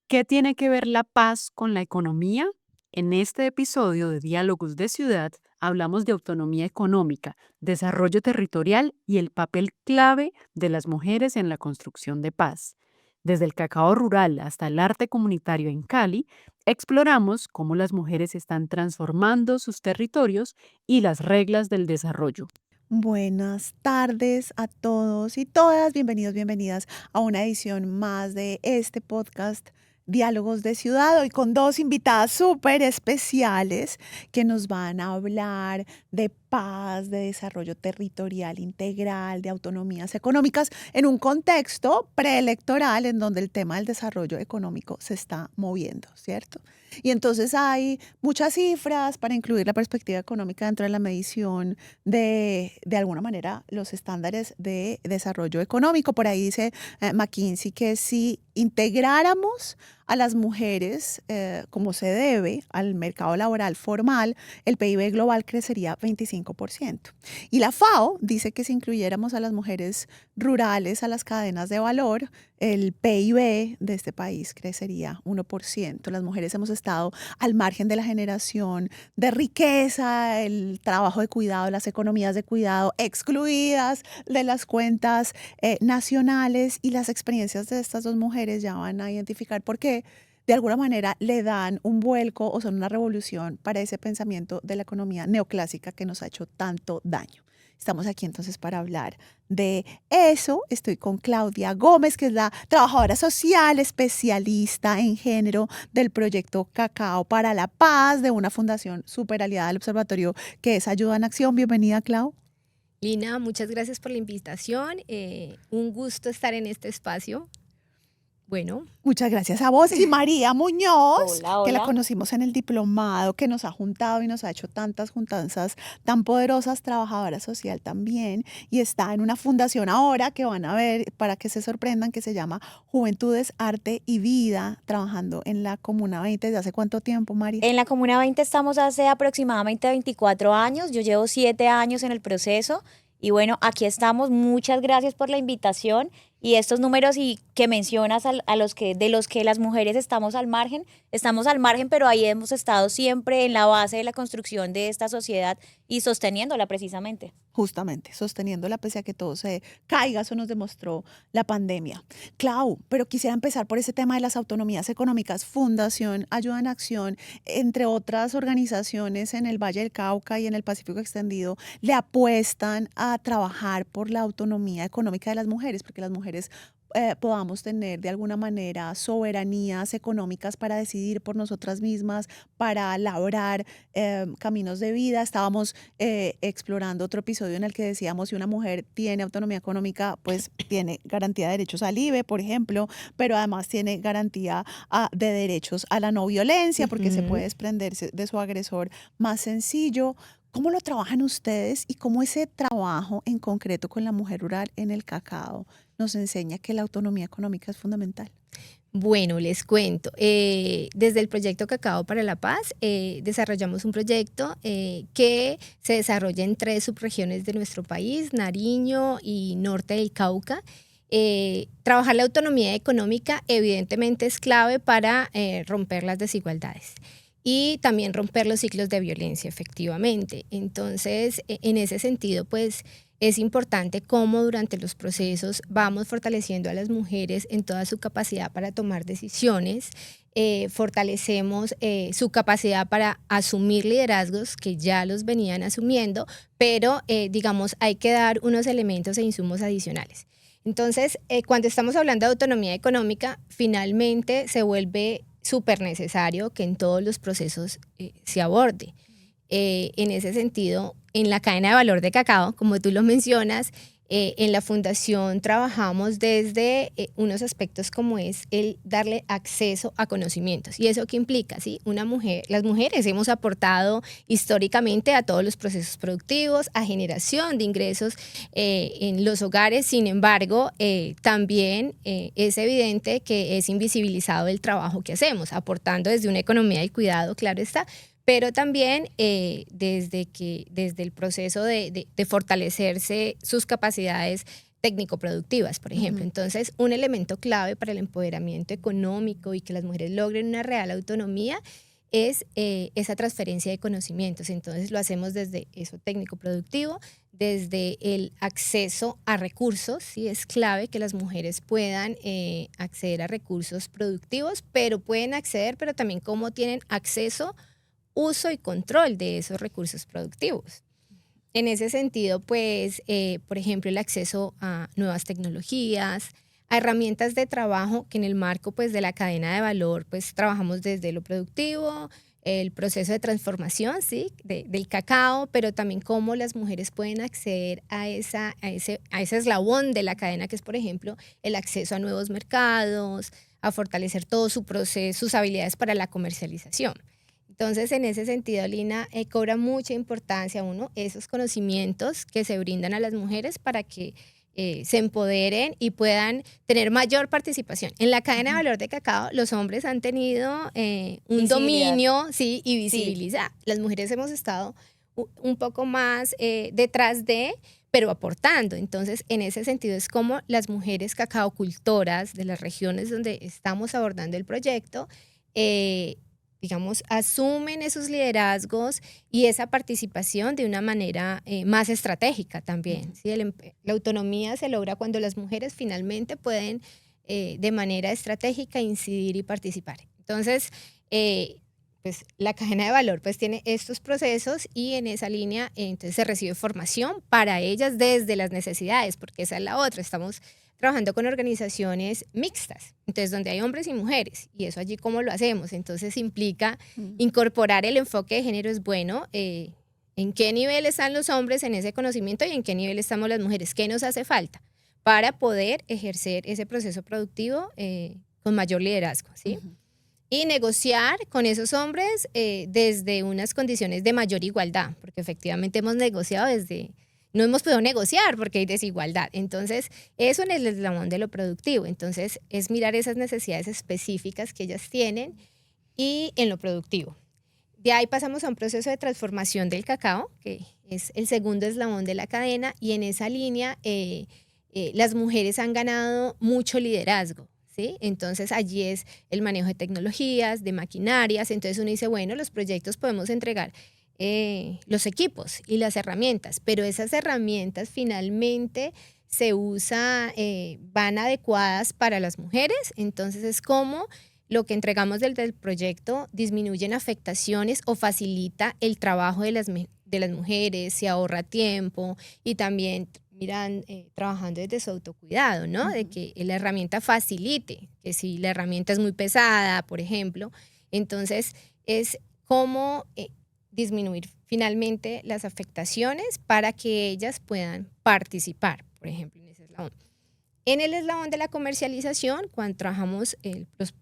¿Qué tiene que ver la paz con la economía? En este episodio de Diálogos de Ciudad hablamos de autonomía económica, desarrollo territorial y el papel clave de las mujeres en la construcción de paz. Desde el cacao rural hasta el arte comunitario en Cali, exploramos cómo las mujeres están transformando sus territorios y las reglas del desarrollo. Buenas tardes a todos y todas, bienvenidos, bienvenidas a una edición más de este podcast Diálogos de Ciudad, hoy con dos invitadas súper especiales que nos van a hablar de paz, de desarrollo territorial integral, de autonomías económicas en un contexto preelectoral en donde el tema del desarrollo económico se está moviendo, ¿cierto? Y entonces hay muchas cifras para incluir la perspectiva económica dentro de la medición de alguna manera los estándares de desarrollo económico. Por ahí dice McKinsey que si integráramos a las mujeres como se debe al mercado laboral formal, el PIB global crecería 25%. Y la FAO dice que si incluyéramos a las mujeres rurales a las cadenas de valor, el PIB de este país crecería 1%. Las mujeres hemos estado al margen de la generación de riqueza, el trabajo de cuidado, las economías de cuidado, excluidas de las cuentas nacionales, y las experiencias de estas dos mujeres ya van a identificar por qué de alguna manera le dan un vuelco o son una revolución para ese pensamiento de la economía neoclásica que nos ha hecho tanto daño. Estamos aquí entonces para hablar de eso. Estoy con Claudia Gómez, que es la trabajadora social especialista en género del proyecto Cacao para la Paz, de una fundación súper aliada al observatorio que es Ayuda en Acción. Bienvenida, Clau. Lina, muchas gracias por la invitación. Un gusto estar en este espacio. Bueno, Muchas gracias a vos. Y María Muñoz, Hola, que la hola. conocimos en el diplomado, que nos ha juntado y nos ha hecho tantas juntanzas tan poderosas, trabajadora social también, y está en una fundación ahora que van a ver para que se sorprendan, que se llama Juventudes, Arte y Vida, trabajando en la Comuna 20. ¿Desde hace cuánto tiempo, María? En la Comuna 20 estamos hace aproximadamente 24 años. Yo llevo 7 años en el proceso y bueno, aquí estamos. Muchas gracias por la invitación y estos números y que mencionas a los que de los que las mujeres estamos al margen, pero ahí hemos estado siempre en la base de la construcción de esta sociedad y sosteniéndola precisamente. Justamente, sosteniéndola pese a que todo se caiga, eso nos demostró la pandemia. Clau, pero quisiera empezar por ese tema de las autonomías económicas. Fundación Ayuda en Acción, entre otras organizaciones en el Valle del Cauca y en el Pacífico Extendido, le apuestan a trabajar por la autonomía económica de las mujeres, porque las mujeres podamos tener de alguna manera soberanías económicas para decidir por nosotras mismas, para labrar caminos de vida. Estábamos explorando otro episodio en el que decíamos si una mujer tiene autonomía económica, pues tiene garantía de derechos al IVE, por ejemplo, pero además tiene garantía de derechos a la no violencia porque se puede ujú. desprenderse de su agresor más sencillo. ¿Cómo lo trabajan ustedes y cómo ese trabajo en concreto con la mujer rural en el cacao nos enseña que la autonomía económica es fundamental? Bueno, les cuento. Desde el proyecto Cacao para la Paz desarrollamos un proyecto que se desarrolla en 3 subregiones de nuestro país, Nariño y Norte del Cauca. Trabajar la autonomía económica evidentemente es clave para romper las desigualdades y también romper los ciclos de violencia, efectivamente. Entonces, en ese sentido, pues es importante cómo durante los procesos vamos fortaleciendo a las mujeres en toda su capacidad para tomar decisiones, fortalecemos su capacidad para asumir liderazgos que ya los venían asumiendo, pero digamos hay que dar unos elementos e insumos adicionales. Entonces, cuando estamos hablando de autonomía económica, finalmente se vuelve súper necesario que en todos los procesos se aborde. En ese sentido, en la cadena de valor de cacao, como tú lo mencionas, en la fundación trabajamos desde unos aspectos como es el darle acceso a conocimientos. ¿Y eso qué implica? ¿Sí? Las mujeres hemos aportado históricamente a todos los procesos productivos, a generación de ingresos en los hogares. Sin embargo, también es evidente que es invisibilizado el trabajo que hacemos, aportando desde una economía del cuidado, claro está, pero también desde el proceso de fortalecerse sus capacidades técnico-productivas, por ejemplo. Entonces, un elemento clave para el empoderamiento económico y que las mujeres logren una real autonomía es esa transferencia de conocimientos. Entonces, lo hacemos desde eso técnico-productivo, desde el acceso a recursos. ¿Sí? Es clave que las mujeres puedan acceder a recursos productivos, pero pueden acceder, pero también cómo tienen acceso, uso y control de esos recursos productivos. En ese sentido, pues, por ejemplo, el acceso a nuevas tecnologías, a herramientas de trabajo que en el marco, pues, de la cadena de valor, pues, trabajamos desde lo productivo, el proceso de transformación, ¿sí? Del cacao, pero también cómo las mujeres pueden acceder a ese eslabón de la cadena, que es, por ejemplo, el acceso a nuevos mercados, a fortalecer todo su proceso, sus habilidades para la comercialización. Entonces, en ese sentido, Lina, cobra mucha importancia, esos conocimientos que se brindan a las mujeres para que se empoderen y puedan tener mayor participación. En la cadena de valor de cacao, los hombres han tenido un dominio, sí, y visibilidad. Sí. Las mujeres hemos estado un poco más detrás de, pero aportando. Entonces, en ese sentido, es como las mujeres cacaocultoras de las regiones donde estamos abordando el proyecto, digamos, asumen esos liderazgos y esa participación de una manera más estratégica también. ¿Sí? La autonomía se logra cuando las mujeres finalmente pueden de manera estratégica incidir y participar. Entonces, pues la cadena de valor pues tiene estos procesos y en esa línea entonces se recibe formación para ellas desde las necesidades, porque esa es la otra. Estamos trabajando con organizaciones mixtas, entonces donde hay hombres y mujeres, y eso allí cómo lo hacemos. Entonces implica incorporar el enfoque de género. Es bueno, en qué nivel están los hombres en ese conocimiento y en qué nivel estamos las mujeres, qué nos hace falta para poder ejercer ese proceso productivo con mayor liderazgo, ¿sí? Y negociar con esos hombres desde unas condiciones de mayor igualdad, porque efectivamente hemos negociado no hemos podido negociar porque hay desigualdad. Entonces, eso en el eslabón de lo productivo. Entonces, es mirar esas necesidades específicas que ellas tienen y en lo productivo. De ahí pasamos a un proceso de transformación del cacao, que es el segundo eslabón de la cadena, y en esa línea las mujeres han ganado mucho liderazgo. ¿Sí? Entonces allí es el manejo de tecnologías, de maquinarias. Entonces uno dice, bueno, los proyectos podemos entregar los equipos y las herramientas, pero esas herramientas finalmente van adecuadas para las mujeres. Entonces es como lo que entregamos del proyecto disminuyen afectaciones o facilita el trabajo de las mujeres, se ahorra tiempo y también trabajando desde su autocuidado, ¿no? De que la herramienta facilite, que si la herramienta es muy pesada, por ejemplo, entonces es cómo disminuir finalmente las afectaciones para que ellas puedan participar, por ejemplo, en ese eslabón. En el eslabón de la comercialización, cuando trabajamos los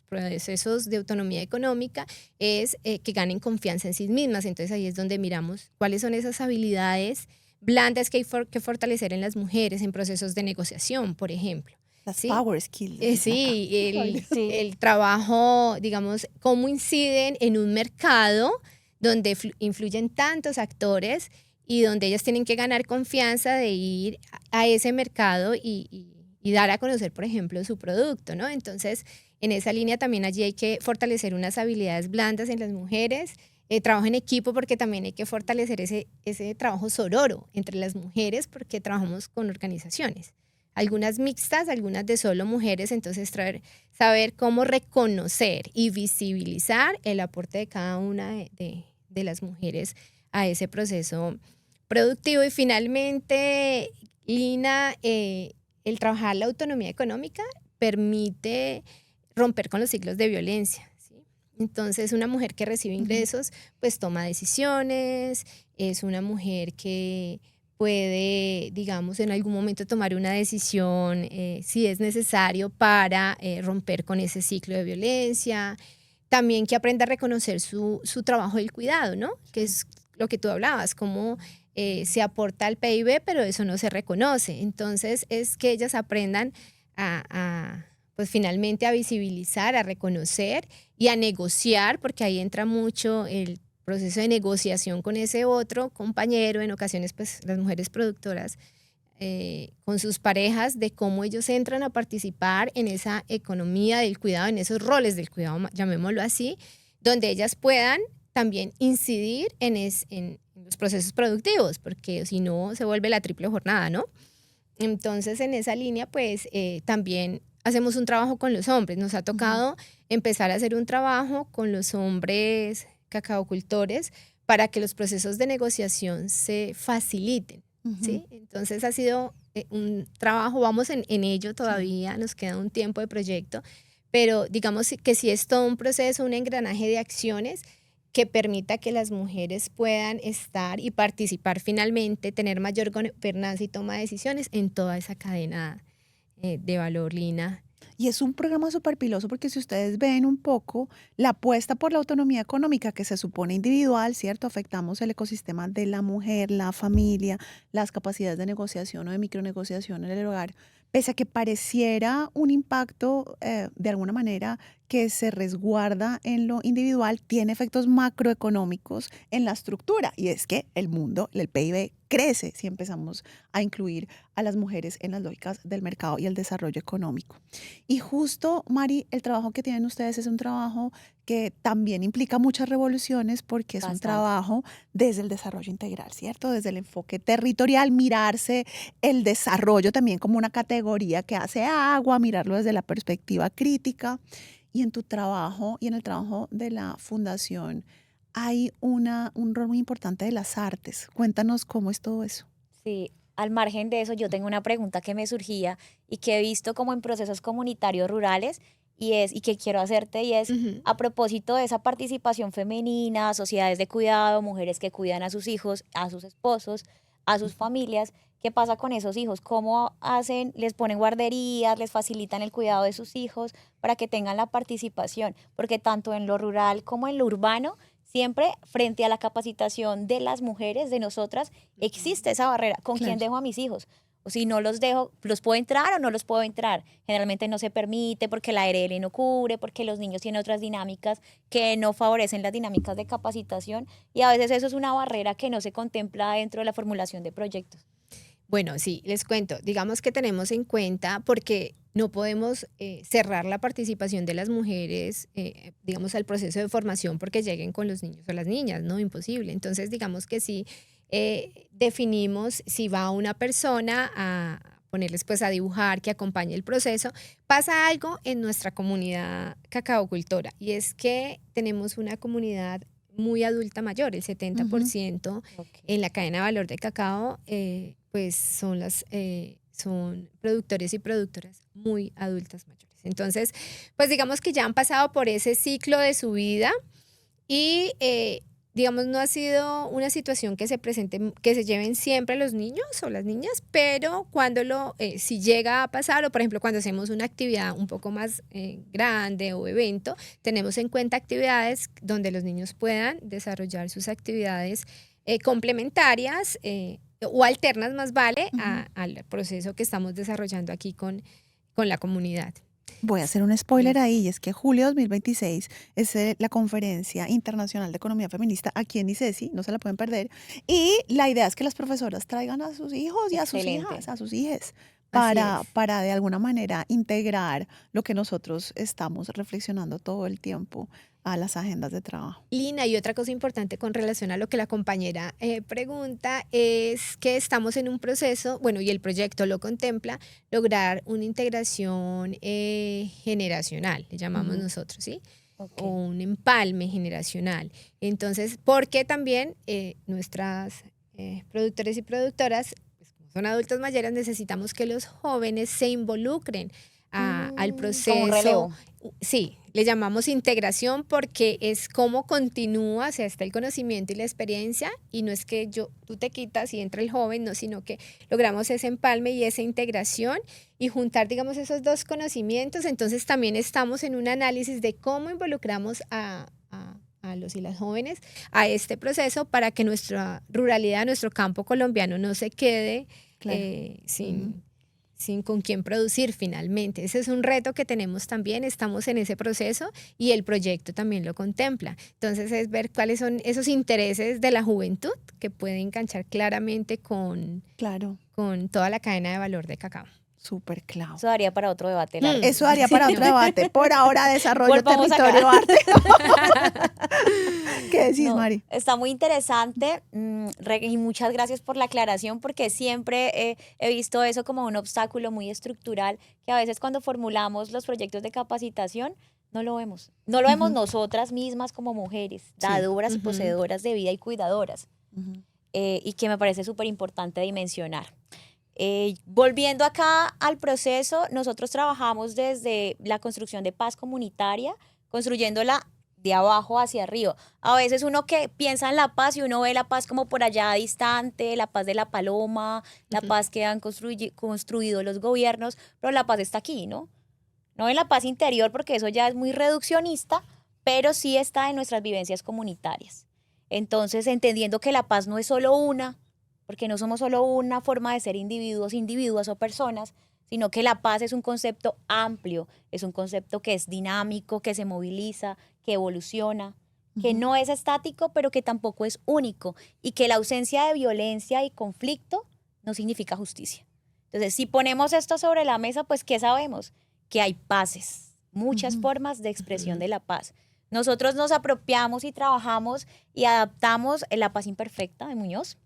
procesos de autonomía económica, es que ganen confianza en sí mismas. Entonces ahí es donde miramos cuáles son esas habilidades blandas que hay que fortalecer en las mujeres en procesos de negociación, por ejemplo. Las ¿sí? power skills. El trabajo, digamos, cómo inciden en un mercado donde influyen tantos actores y donde ellas tienen que ganar confianza de ir a ese mercado y dar a conocer, por ejemplo, su producto, ¿no? Entonces, en esa línea también allí hay que fortalecer unas habilidades blandas en las mujeres, trabajo en equipo, porque también hay que fortalecer ese trabajo sororo entre las mujeres, porque trabajamos con organizaciones, algunas mixtas, algunas de solo mujeres. Entonces saber cómo reconocer y visibilizar el aporte de cada una de las mujeres a ese proceso productivo. Y finalmente, Lina, el trabajar la autonomía económica permite romper con los ciclos de violencia. Entonces, una mujer que recibe ingresos, pues toma decisiones, es una mujer que puede, digamos, en algún momento tomar una decisión si es necesario para romper con ese ciclo de violencia. También que aprenda a reconocer su trabajo del cuidado, ¿no? Que es lo que tú hablabas, cómo se aporta al PIB, pero eso no se reconoce. Entonces, es que ellas aprendan pues finalmente a visibilizar, a reconocer y a negociar, porque ahí entra mucho el proceso de negociación con ese otro compañero. En ocasiones, pues las mujeres productoras con sus parejas de cómo ellos entran a participar en esa economía del cuidado, en esos roles del cuidado, llamémoslo así, donde ellas puedan también incidir en los procesos productivos, porque si no se vuelve la triple jornada, ¿no? Entonces, en esa línea, pues también hacemos un trabajo con los hombres. Nos ha tocado empezar a hacer un trabajo con los hombres cacaocultores para que los procesos de negociación se faciliten, ¿sí? Entonces, ha sido un trabajo, vamos en ello todavía, nos queda un tiempo de proyecto, pero digamos que sí es todo un proceso, un engranaje de acciones que permita que las mujeres puedan estar y participar finalmente, tener mayor gobernanza y toma de decisiones en toda esa cadena de valor, Lina. Y es un programa súper piloso porque si ustedes ven un poco la apuesta por la autonomía económica que se supone individual, ¿cierto? Afectamos el ecosistema de la mujer, la familia, las capacidades de negociación o de micronegociación en el hogar, pese a que pareciera un impacto de alguna manera que se resguarda en lo individual, tiene efectos macroeconómicos en la estructura. Y es que el mundo, el PIB, crece si empezamos a incluir a las mujeres en las lógicas del mercado y el desarrollo económico. Y justo, Mari, el trabajo que tienen ustedes es un trabajo que también implica muchas revoluciones porque es un Bastante. trabajo desde el desarrollo integral, ¿cierto? Desde el enfoque territorial, mirarse el desarrollo también como una categoría que hace agua, mirarlo desde la perspectiva crítica. Y en tu trabajo y en el trabajo de la fundación hay un rol muy importante de las artes. Cuéntanos cómo es todo eso. Sí, al margen de eso, yo tengo una pregunta que me surgía y que he visto como en procesos comunitarios rurales y que quiero hacerte y es Ujú. a propósito de esa participación femenina, sociedades de cuidado, mujeres que cuidan a sus hijos, a sus esposos, a sus familias. ¿Qué pasa con esos hijos? ¿Cómo hacen? ¿Les ponen guarderías? ¿Les facilitan el cuidado de sus hijos para que tengan la participación? Porque tanto en lo rural como en lo urbano, siempre frente a la capacitación de las mujeres, de nosotras, existe esa barrera. ¿Con quién Claro. dejo a mis hijos? O si no los dejo, ¿los puedo entrar o no los puedo entrar? Generalmente no se permite porque la ARL no cubre, porque los niños tienen otras dinámicas que no favorecen las dinámicas de capacitación y a veces eso es una barrera que no se contempla dentro de la formulación de proyectos. Bueno, sí, les cuento. Digamos que tenemos en cuenta porque no podemos cerrar la participación de las mujeres, digamos, al proceso de formación porque lleguen con los niños o las niñas, ¿no? Imposible. Entonces, digamos que sí definimos si va una persona a ponerles pues a dibujar, que acompañe el proceso. Pasa algo en nuestra comunidad cacaocultora y es que tenemos una comunidad muy adulta mayor, el 70% en la cadena de valor de cacao, pues son productores y productoras muy adultas mayores. Entonces, pues digamos que ya han pasado por ese ciclo de su vida y digamos no ha sido una situación que se presente, que se lleven siempre los niños o las niñas, pero cuando si llega a pasar o por ejemplo cuando hacemos una actividad un poco más grande o evento, tenemos en cuenta actividades donde los niños puedan desarrollar sus actividades complementarias o alternas más vale al proceso que estamos desarrollando aquí con la comunidad. Voy a hacer un spoiler ahí, y es que julio 2026 es la Conferencia Internacional de Economía Feminista aquí en ICESI, no se la pueden perder. Y la idea es que las profesoras traigan a sus hijos y a sus Excelente. hijas, a sus hijes, Así es. para de alguna manera integrar lo que nosotros estamos reflexionando todo el tiempo a las agendas de trabajo. Lina, y otra cosa importante con relación a lo que la compañera pregunta es que estamos en un proceso, bueno, y el proyecto lo contempla, lograr una integración generacional, le llamamos nosotros, ¿sí? Ok. O un empalme generacional. Entonces, porque también nuestras productores y productoras, pues, como son adultos mayores, necesitamos que los jóvenes se involucren al Como un relevo. proceso. Sí, le llamamos integración porque es cómo continúa, o sea, está el conocimiento y la experiencia y no es que tú te quitas y entra el joven, no, sino que logramos ese empalme y esa integración y juntar, digamos, esos dos conocimientos. Entonces también estamos en un análisis de cómo involucramos a los y las jóvenes a este proceso para que nuestra ruralidad, nuestro campo colombiano no se quede Claro. sin sin con quién producir finalmente. Ese es un reto que tenemos también, estamos en ese proceso y el proyecto también lo contempla. Entonces es ver cuáles son esos intereses de la juventud que pueden enganchar claramente Claro, con toda la cadena de valor de cacao. súper claro. Eso daría para otro debate largo. Eso daría para otro debate. Por ahora, desarrollo, Volvamos acá. territorio, arte. ¿Qué decís, No, Mari? está muy interesante y muchas gracias por la aclaración porque siempre he visto eso como un obstáculo muy estructural que a veces cuando formulamos los proyectos de capacitación no lo vemos. No lo vemos nosotras mismas como mujeres, dadoras y poseedoras de vida y cuidadoras, y que me parece súper importante dimensionar. Volviendo acá al proceso, nosotros trabajamos desde la construcción de paz comunitaria, construyéndola de abajo hacia arriba. A veces uno que piensa en la paz y uno ve la paz como por allá distante, la paz de la paloma, la paz que han construido los gobiernos, pero la paz está aquí, ¿no? No en la paz interior porque eso ya es muy reduccionista, pero sí está en nuestras vivencias comunitarias. Entonces, entendiendo que la paz no es solo una, porque no somos solo una forma de ser individuos o personas, sino que la paz es un concepto amplio, es un concepto que es dinámico, que se moviliza, que evoluciona, que no es estático, pero que tampoco es único, y que la ausencia de violencia y conflicto no significa justicia. Entonces, si ponemos esto sobre la mesa, pues, ¿qué sabemos? Que hay paces, muchas formas de expresión de la paz. Nosotros nos apropiamos y trabajamos y adaptamos la paz imperfecta de Muñoz.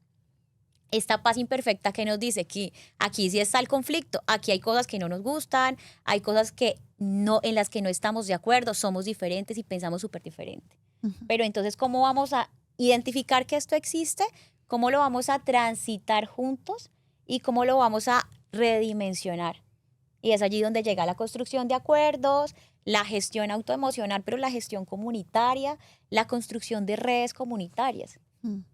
Esta paz imperfecta que nos dice que aquí sí está el conflicto, aquí hay cosas que no nos gustan, hay cosas que no, en las que no estamos de acuerdo, somos diferentes y pensamos súper diferente. Pero entonces, ¿cómo vamos a identificar que esto existe? ¿Cómo lo vamos a transitar juntos? ¿Y cómo lo vamos a redimensionar? Y es allí donde llega la construcción de acuerdos, la gestión autoemocional, pero la gestión comunitaria, la construcción de redes comunitarias.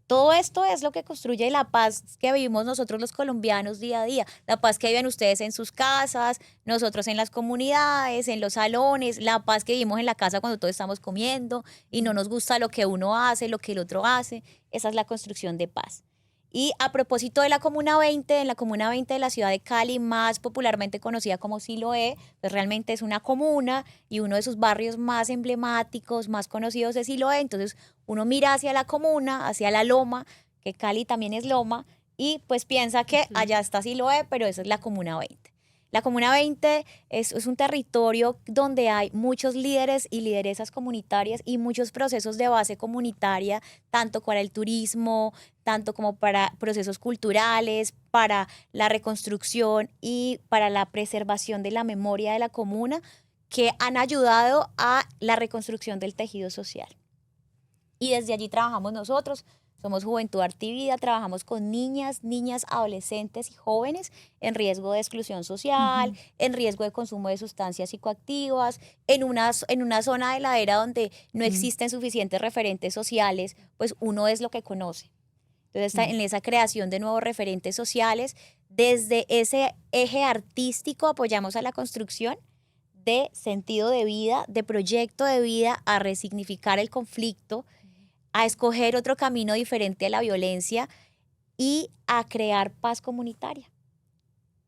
Todo esto es lo que construye la paz que vivimos nosotros los colombianos día a día, la paz que viven ustedes en sus casas, nosotros en las comunidades, en los salones, la paz que vivimos en la casa cuando todos estamos comiendo y no nos gusta lo que uno hace, lo que el otro hace. Esa es la construcción de paz. Y a propósito de la Comuna 20, en la Comuna 20 de la ciudad de Cali, más popularmente conocida como Siloé, pues realmente es una comuna y uno de sus barrios más emblemáticos, más conocidos es Siloé. Entonces uno mira hacia la comuna, hacia la loma, que Cali también es loma, y pues piensa que allá está Siloé, pero esa es la Comuna 20. La Comuna 20 es un territorio donde hay muchos líderes y lideresas comunitarias y muchos procesos de base comunitaria, tanto para el turismo, tanto como para procesos culturales, para la reconstrucción y para la preservación de la memoria de la comuna, que han ayudado a la reconstrucción del tejido social. Y desde allí trabajamos nosotros. Somos Juventud Arte y Vida, trabajamos con niñas, adolescentes y jóvenes en riesgo de exclusión social, en riesgo de consumo de sustancias psicoactivas, en una zona de la era donde no existen suficientes referentes sociales, pues uno es lo que conoce. Entonces, en esa creación de nuevos referentes sociales, desde ese eje artístico apoyamos a la construcción de sentido de vida, de proyecto de vida, a resignificar el conflicto, a escoger otro camino diferente a la violencia y a crear paz comunitaria.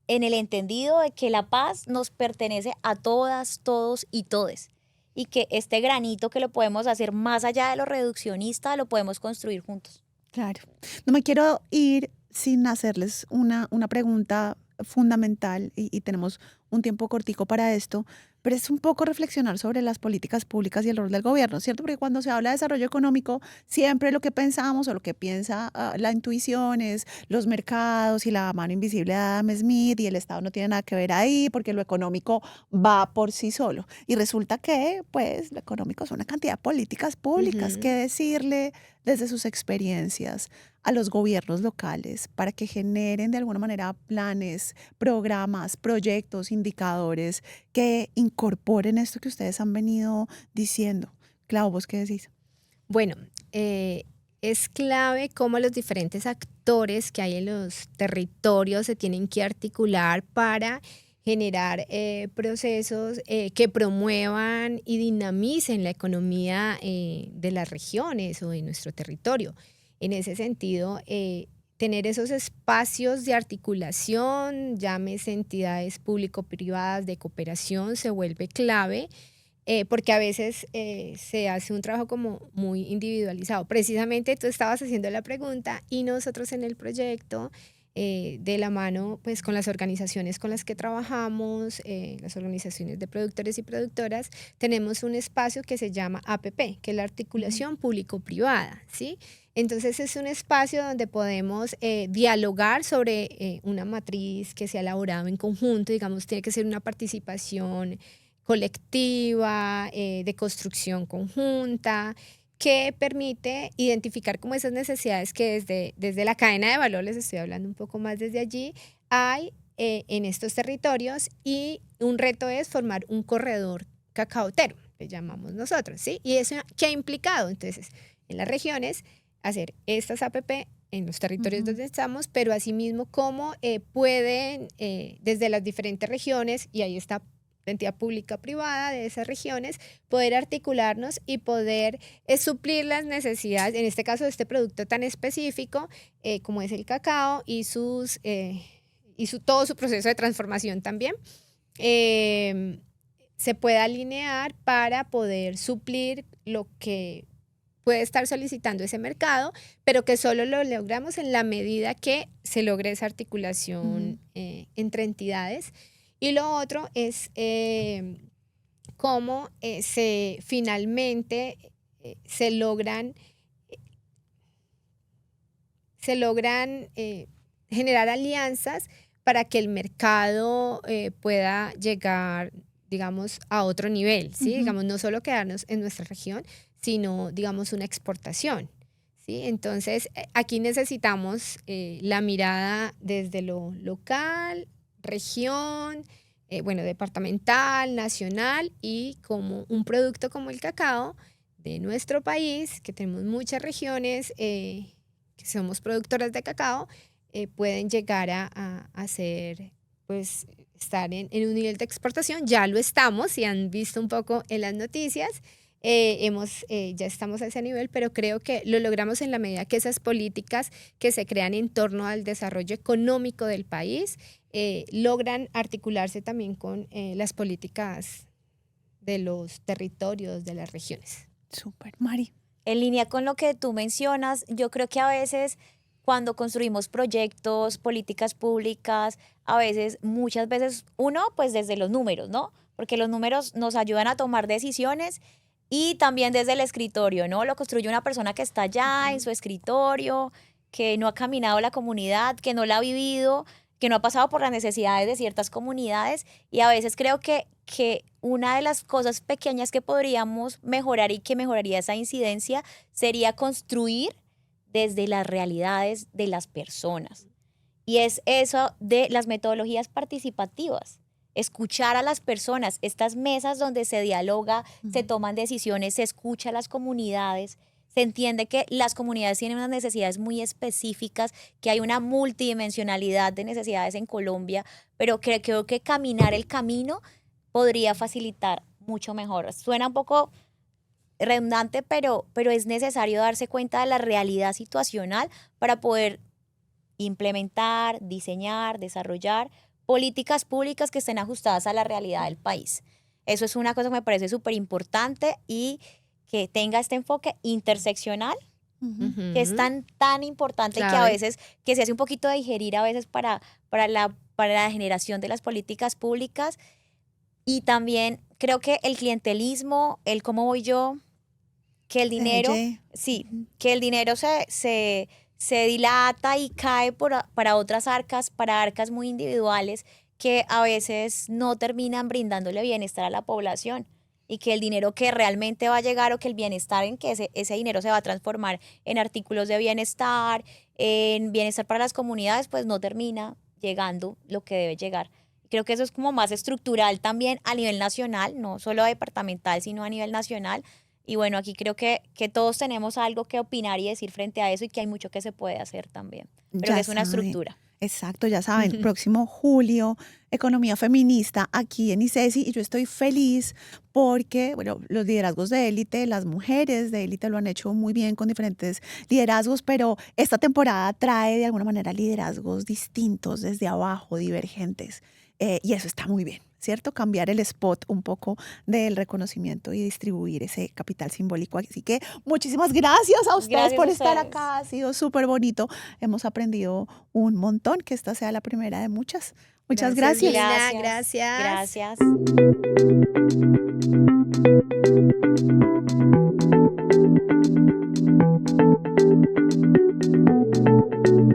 En el entendido de que la paz nos pertenece a todas, todos y todes. Y que este granito que lo podemos hacer más allá de lo reduccionista, lo podemos construir juntos. Claro. No me quiero ir sin hacerles una pregunta fundamental y tenemos un tiempo cortico para esto, pero es un poco reflexionar sobre las políticas públicas y el rol del gobierno, ¿cierto? Porque cuando se habla de desarrollo económico, siempre lo que pensamos o lo que piensa la intuición es los mercados y la mano invisible de Adam Smith y el Estado no tiene nada que ver ahí porque lo económico va por sí solo. Y resulta que, pues, lo económico es una cantidad de políticas públicas que decirle desde sus experiencias a los gobiernos locales para que generen de alguna manera planes, programas, proyectos, indicadores que incorporen esto que ustedes han venido diciendo. Clau, ¿vos qué decís? Bueno, es clave cómo los diferentes actores que hay en los territorios se tienen que articular para generar procesos que promuevan y dinamicen la economía de las regiones o de nuestro territorio. En ese sentido, tener esos espacios de articulación, llámese entidades público-privadas de cooperación, se vuelve clave. Porque a veces se hace un trabajo como muy individualizado. Precisamente tú estabas haciendo la pregunta y nosotros en el proyecto, de la mano pues con las organizaciones con las que trabajamos, las organizaciones de productores y productoras, tenemos un espacio que se llama APP, que es la articulación público-privada, ¿sí? Entonces es un espacio donde podemos dialogar sobre una matriz que se ha elaborado en conjunto, digamos, tiene que ser una participación colectiva, de construcción conjunta, que permite identificar como esas necesidades que desde la cadena de valor, les estoy hablando un poco más desde allí, hay en estos territorios, y un reto es formar un corredor cacaotero, le llamamos nosotros, ¿sí? Y eso, ¿qué ha implicado? Entonces, en las regiones, hacer estas APP en los territorios donde estamos, pero asimismo cómo pueden desde las diferentes regiones, y ahí está la entidad pública privada de esas regiones, poder articularnos y poder suplir las necesidades, en este caso de este producto tan específico como es el cacao y todo su proceso de transformación también, se puede alinear para poder suplir lo que puede estar solicitando ese mercado, pero que solo lo logramos en la medida que se logre esa articulación entre entidades. Y lo otro es cómo finalmente se logran generar alianzas para que el mercado pueda llegar, digamos, a otro nivel, ¿sí? Digamos, no solo quedarnos en nuestra región, sino, digamos, una exportación, ¿sí? Entonces, aquí necesitamos la mirada desde lo local, región, departamental, nacional, y como un producto como el cacao de nuestro país, que tenemos muchas regiones que somos productoras de cacao, pueden llegar a ser, pues, estar en un nivel de exportación. Ya lo estamos, si han visto un poco en las noticias, ya estamos a ese nivel, pero creo que lo logramos en la medida que esas políticas que se crean en torno al desarrollo económico del país logran articularse también con las políticas de los territorios, de las regiones. Súper, Mari. En línea con lo que tú mencionas, yo creo que a veces cuando construimos proyectos, políticas públicas, muchas veces uno, pues desde los números, ¿no? Porque los números nos ayudan a tomar decisiones, y también desde el escritorio, ¿no? Lo construye una persona que está allá en su escritorio, que no ha caminado la comunidad, que no la ha vivido, que no ha pasado por las necesidades de ciertas comunidades. Y a veces creo que una de las cosas pequeñas que podríamos mejorar y que mejoraría esa incidencia sería construir desde las realidades de las personas. Y es eso de las metodologías participativas. Escuchar a las personas, estas mesas donde se dialoga, se toman decisiones, se escucha a las comunidades, se entiende que las comunidades tienen unas necesidades muy específicas, que hay una multidimensionalidad de necesidades en Colombia, pero creo que caminar el camino podría facilitar mucho mejor. Suena un poco redundante, pero es necesario darse cuenta de la realidad situacional para poder implementar, diseñar, desarrollar políticas públicas que estén ajustadas a la realidad del país. Eso es una cosa que me parece súper importante, y que tenga este enfoque interseccional, que es tan importante, claro, que a veces que se hace un poquito de digerir a veces para la generación de las políticas públicas. Y también creo que el clientelismo, el cómo voy yo, que el dinero, que el dinero se dilata y cae para otras arcas, para arcas muy individuales, que a veces no terminan brindándole bienestar a la población, y que el dinero que realmente va a llegar, o que el bienestar, en que ese dinero se va a transformar en artículos de bienestar, en bienestar para las comunidades, pues no termina llegando lo que debe llegar. Creo que eso es como más estructural también a nivel nacional, no solo departamental, sino a nivel nacional. Y bueno, aquí creo que todos tenemos algo que opinar y decir frente a eso, y que hay mucho que se puede hacer también, pero Ya que es una saben. estructura. Exacto, ya saben, próximo julio, Economía Feminista aquí en ICESI, y yo estoy feliz porque, bueno, los liderazgos de élite, las mujeres de élite lo han hecho muy bien con diferentes liderazgos, pero esta temporada trae de alguna manera liderazgos distintos desde abajo, divergentes, y eso está muy bien, ¿cierto? Cambiar el spot un poco del reconocimiento y distribuir ese capital simbólico. Así que muchísimas gracias a ustedes Gracias por a estar ustedes. acá, ha sido súper bonito. Hemos aprendido un montón, que esta sea la primera de muchas. Muchas gracias. Lina, gracias. Gracias.